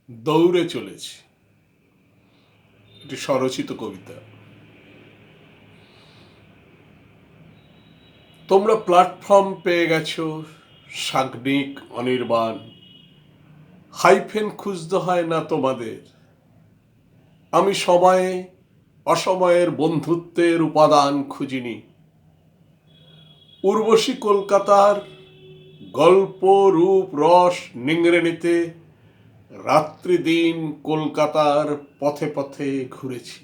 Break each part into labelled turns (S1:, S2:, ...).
S1: দৌড়ে চলেছি। এটি স্বরচিত কবিতা। তোমরা প্ল্যাটফর্ম পেয়ে গেছো সাগ্নিক অনির্বাণ, হাইফেন খুঁজতে হয় না তোমাদের। আমি সময়ে অসময়ের বন্ধুত্বের উপাদান খুঁজিনি। উর্বশী কলকাতার গল্প রূপ রস নিংড়ে নিতে রাত্রি দিন কলকাতার পথে পথে ঘুরেছি।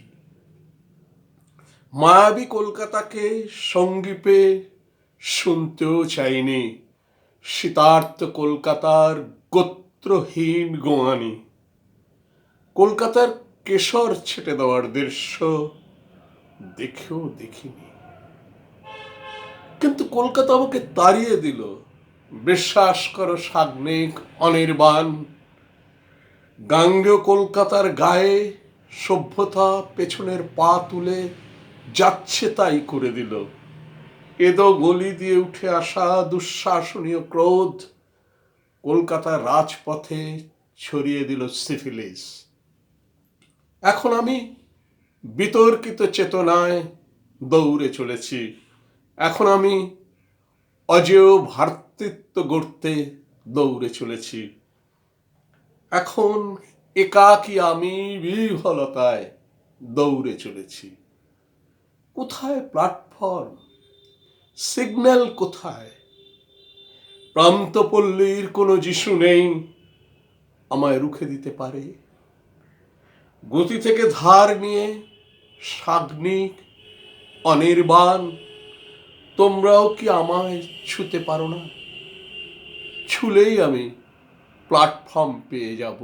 S1: মায়াবী কলকাতাকে সঙ্গী পেয়ে শুনতেও চাইনি শীতার্ত কলকাতার গোত্রহীন গোয়ানি। কলকাতার কেশর ছেটে দেওয়ার দৃশ্য দেখেও দেখিনি, কিন্তু কলকাতা আমাকে তাড়িয়ে দিল। বিশ্বাস করো সাগ্নিক অনির্বাণ, গাঙ্গেয় কলকাতার গায়ে সভ্যতা পেছনের পা তুলে যাচ্ছে তাই করে দিল। এদো গলি দিয়ে উঠে আসা দুঃশাসনীয় ক্রোধ কলকাতার রাজপথে ছড়িয়ে দিল সিফিলিস। এখন আমি বিতর্কিত চেতনায় দৌড়ে চলেছি। এখন আমি অজেয় ভ্রাতৃত্ব গড়তে দৌড়ে চলেছি। এখন একাকী আমি বিহ্বলতায় দৌড়ে চলেছি। কোথায় প্ল্যাটফর্ম? সিগন্যাল কোথায়? প্রান্তপল্লীর কোনো যিশু নেই আমায় রুখে দিতে পারে। গতি থেকে ধার নিয়ে সাগ্নিক অনির্বাণ, তোমরাও কি আমায় ছুতে পারো না? ছুলেই আমি প্ল্যাটফর্ম পেয়ে যাব।